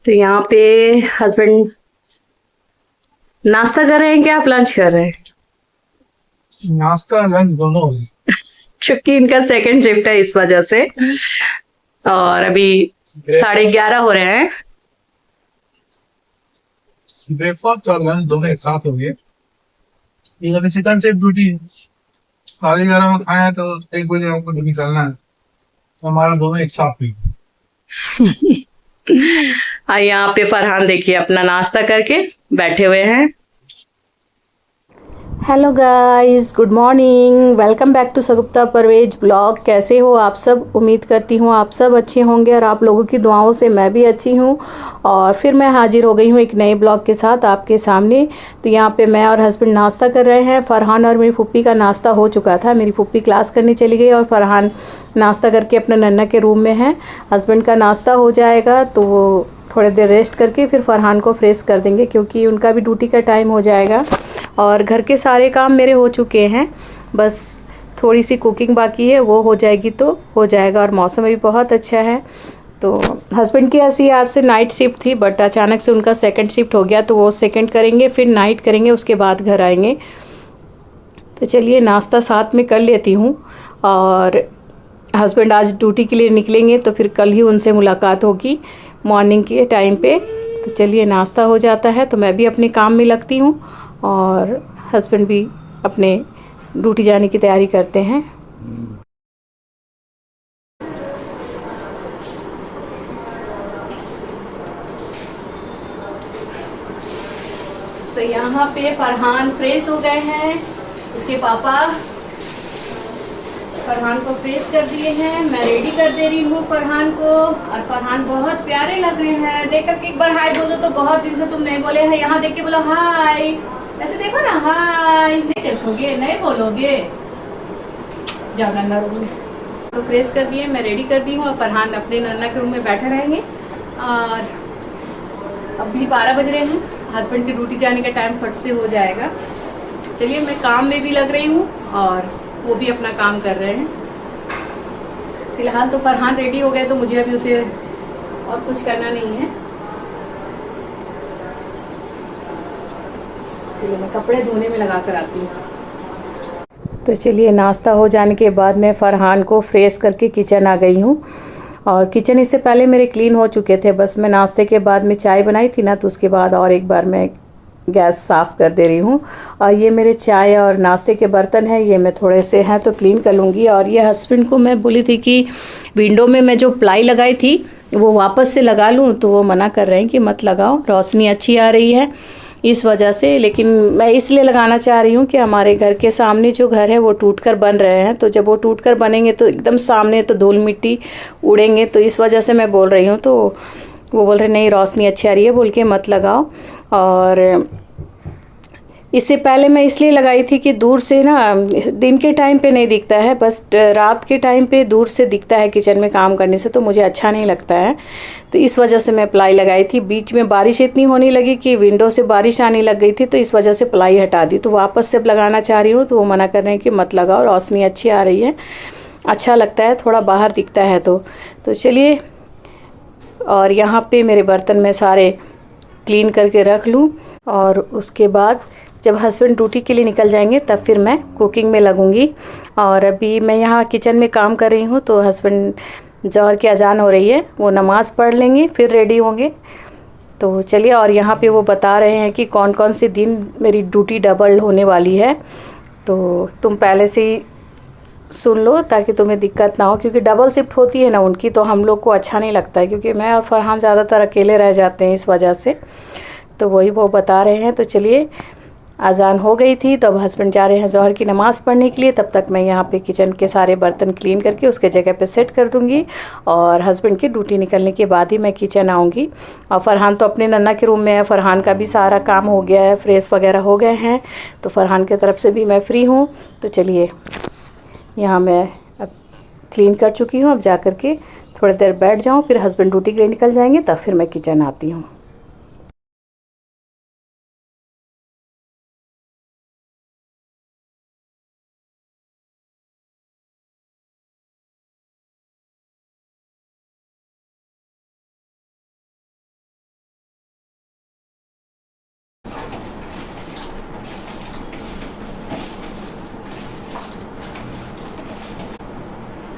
तो यहाँ पे हस्बैंड नाश्ता कर रहे हैं क्या आप लंच कर रहे हैं? नाश्ता लंच दोनों हो क्योंकि इनका सेकंड शिफ्ट है इस वजह से। और अभी 11:30 हो रहे हैं। ब्रेकफास्ट और लंच दोनों एक साथ हो गए। ये अभी सेकंड शिफ्ट ड्यूटी 11:30 में खाया तो 1 बजे हमको निकलना है, तो हमारा दोनों एक साथ हुई। यहाँ पे फरहान देखिए अपना नाश्ता करके बैठे हुए हैं। Hello guys, good morning, welcome back to Sagupta Parvez blog. कैसे हो आप सब? उम्मीद करती हूँ आप सब अच्छे होंगे और आप लोगों की दुआओं से मैं भी अच्छी हूँ। और फिर मैं हाजिर हो गई हूँ एक नए ब्लॉग के साथ आपके सामने। तो यहाँ पे मैं और हस्बैंड नाश्ता कर रहे हैं। फरहान और मेरी फुप्पी का नाश्ता हो चुका था। मेरी फुप्पी क्लास करने चली गई और फरहान नाश्ता करके अपने नन्ना के रूम में है। हस्बैंड का नाश्ता हो जाएगा तो वो थोड़ी देर रेस्ट करके फिर फरहान को फ्रेश कर देंगे, क्योंकि उनका भी ड्यूटी का टाइम हो जाएगा। और घर के सारे काम मेरे हो चुके हैं, बस थोड़ी सी कुकिंग बाकी है, वो हो जाएगी तो हो जाएगा। और मौसम भी बहुत अच्छा है। तो हस्बैंड की ऐसी आज से नाइट शिफ्ट थी, बट अचानक से उनका सेकंड शिफ्ट हो गया, तो वो सेकंड करेंगे फिर नाइट करेंगे, उसके बाद घर आएंगे। तो चलिए नाश्ता साथ में कर लेती हूँ। और हस्बैंड आज ड्यूटी के लिए निकलेंगे तो फिर कल ही उनसे मुलाकात होगी मॉर्निंग के टाइम पे। तो चलिए नाश्ता हो जाता है तो मैं भी अपने काम में लगती हूँ और हस्बैंड भी अपने ड्यूटी जाने की तैयारी करते हैं। तो यहाँ पे फरहान फ्रेश हो गए हैं। इसके पापा फरहान को फ्रेश कर दिए हैं। मैं रेडी कर दे रही हूँ फरहान को। और फरहान बहुत प्यारे लग रहे हैं। देख करके एक बार हाय बोल दो, तो बहुत दिन से तुम नहीं बोले हैं। यहाँ देख के बोलो हाय, ऐसे देखो ना, हाय। नहीं देखोगे, नहीं बोलोगे? जाओ नन्ना रूम में। तो फ्रेश कर दिए, मैं रेडी कर दी हूँ और फरहान अपने नन्ना के रूम में बैठे रहेंगे। और अभी 12 बज रहे हैं। हस्बैंड की ड्यूटी जाने का टाइम फट से हो जाएगा। चलिए मैं काम में भी लग रही हूँ और वो भी अपना काम कर रहे हैं। फिलहाल तो फरहान रेडी हो गए, तो मुझे अभी उसे और कुछ करना नहीं है। चलिए मैं कपड़े धोने में लगा कर आती हूँ। तो चलिए नाश्ता हो जाने के बाद मैं फरहान को फ्रेश करके किचन आ गई हूँ। और किचन इससे पहले मेरे क्लीन हो चुके थे, बस मैं नाश्ते के बाद में चाय बनाई थी ना, तो उसके बाद और एक बार मैं गैस साफ़ कर दे रही हूँ। और ये मेरे चाय और नाश्ते के बर्तन हैं, ये मैं थोड़े से हैं तो क्लीन कर लूँगी। और ये हस्बैंड को मैं बोली थी कि विंडो में मैं जो प्लाई लगाई थी वो वापस से लगा लूँ, तो वो मना कर रहे हैं कि मत लगाओ, रोशनी अच्छी आ रही है इस वजह से। लेकिन मैं इसलिए लगाना चाह रही हूँ कि हमारे घर के सामने जो घर है वो टूटकर बन रहे हैं, तो जब वो टूटकर बनेंगे तो एकदम सामने तो धूल मिट्टी उड़ेंगे, तो इस वजह से मैं बोल रही हूँ। तो वो बोल रहे नहीं रोशनी अच्छी आ रही है बोल के मत लगाओ। और इससे पहले मैं इसलिए लगाई थी कि दूर से ना, दिन के टाइम पे नहीं दिखता है, बस रात के टाइम पे दूर से दिखता है किचन में काम करने से, तो मुझे अच्छा नहीं लगता है। तो इस वजह से मैं प्लाई लगाई थी। बीच में बारिश इतनी होने लगी कि विंडो से बारिश आने लग गई थी, तो इस वजह से प्लाई हटा दी। तो वापस से लगाना चाह रही हूँ, तो वो मना कर रहे हैं कि मत लगाओ, रोशनी अच्छी आ रही है, अच्छा लगता है, थोड़ा बाहर दिखता है। तो चलिए, और यहाँ पे मेरे बर्तन में सारे क्लीन करके रख लूँ। और उसके बाद जब हस्बैंड ड्यूटी के लिए निकल जाएंगे तब फिर मैं कुकिंग में लगूंगी। और अभी मैं यहाँ किचन में काम कर रही हूँ, तो हस्बैंड ज़ोहर की अजान हो रही है, वो नमाज़ पढ़ लेंगे फिर रेडी होंगे। तो चलिए, और यहाँ पे वो बता रहे हैं कि कौन कौन से दिन मेरी ड्यूटी डबल होने वाली है, तो तुम पहले से ही सुन लो ताकि तुम्हें दिक्कत ना हो, क्योंकि डबल शिफ्ट होती है ना उनकी, तो हम लोग को अच्छा नहीं लगता है, क्योंकि मैं और फरहान ज़्यादातर अकेले रह जाते हैं इस वजह से। तो वही वो बता रहे हैं। तो चलिए, अजान हो गई थी तो अब हस्बैंड जा रहे हैं ज़ोहर की नमाज़ पढ़ने के लिए। तब तक मैं यहाँ पे किचन के सारे बर्तन क्लीन करके उसके जगह पे सेट कर दूँगी। और हस्बैंड की ड्यूटी निकलने के बाद ही मैं किचन आऊँगी। और फरहान तो अपने नन्ना के रूम में है, फरहान का भी सारा काम हो गया है, फ्रेश वगैरह हो गए हैं, तो फरहान की तरफ से भी मैं फ्री हूँ। तो चलिए, यहाँ मैं अब क्लीन कर चुकी हूँ, अब जा कर के थोड़ी देर बैठ जाऊँ, फिर हस्बैंड ड्यूटी के लिए निकल जाएंगे, तब फिर मैं किचन आती हूँ।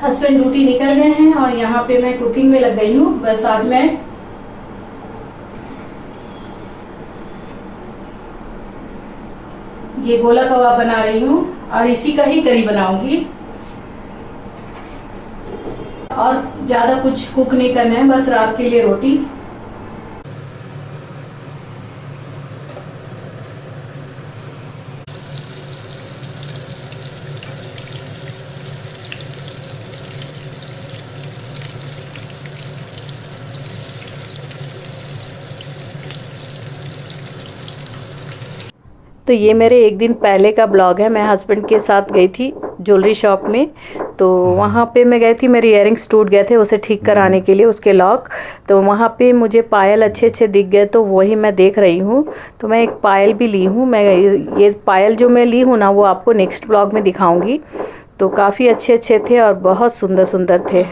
हस्बैंड ड्यूटी निकल गए हैं और यहाँ पे मैं कुकिंग में लग गई हूँ। बस आज मैं ये गोला कबाब बना रही हूँ और इसी का ही करी बनाऊंगी और ज़्यादा कुछ कुक नहीं करना है, बस रात के लिए रोटी। तो ये मेरे एक दिन पहले का ब्लॉग है। मैं हस्बैंड के साथ गई थी ज्वेलरी शॉप में, तो वहाँ पे मैं गई थी, मेरे इयररिंग्स टूट गए थे, उसे ठीक कराने के लिए, उसके लॉक। तो वहाँ पे मुझे पायल अच्छे अच्छे दिख गए, तो वही मैं देख रही हूँ। तो मैं एक पायल भी ली हूँ। मैं ये पायल जो मैं ली हूँ ना, वो आपको नेक्स्ट ब्लॉग में दिखाऊँगी। तो काफ़ी अच्छे अच्छे थे और बहुत सुंदर सुंदर थे।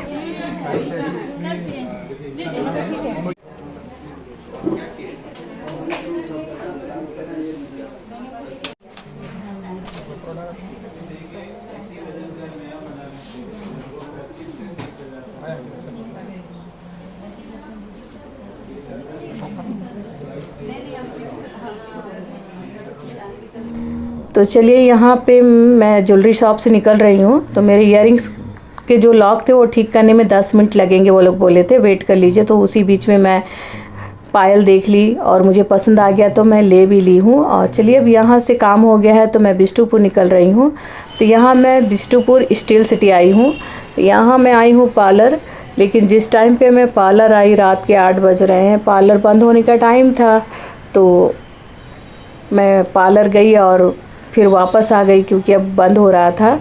तो चलिए, यहाँ पे मैं ज्वेलरी शॉप से निकल रही हूँ। तो मेरे इयररिंग्स के जो लॉक थे वो ठीक करने में 10 मिनट लगेंगे, वो लोग बोले थे, वेट कर लीजिए। तो उसी बीच में मैं पायल देख ली और मुझे पसंद आ गया, तो मैं ले भी ली हूँ। और चलिए, अब यहाँ से काम हो गया है तो मैं बिष्टुपुर निकल रही हूँ। तो यहाँ मैं बिष्टुपुर स्टील सिटी आई हूँ। तो यहाँ मैं आई हूँ पार्लर, लेकिन जिस टाइम पे मैं पार्लर आई रात के 8 बज रहे हैं, पार्लर बंद होने का टाइम था। तो मैं पार्लर गई और फिर वापस आ गई, क्योंकि अब बंद हो रहा था,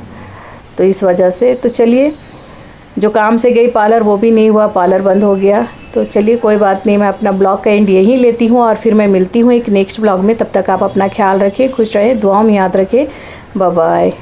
तो इस वजह से। तो चलिए, जो काम से गई पार्लर वो भी नहीं हुआ, पार्लर बंद हो गया। तो चलिए, कोई बात नहीं, मैं अपना ब्लॉग का एंड यहीं लेती हूँ और फिर मैं मिलती हूँ एक नेक्स्ट ब्लॉग में। तब तक आप अपना ख्याल रखें, खुश रहें, दुआओं में याद रखें। Bye bye.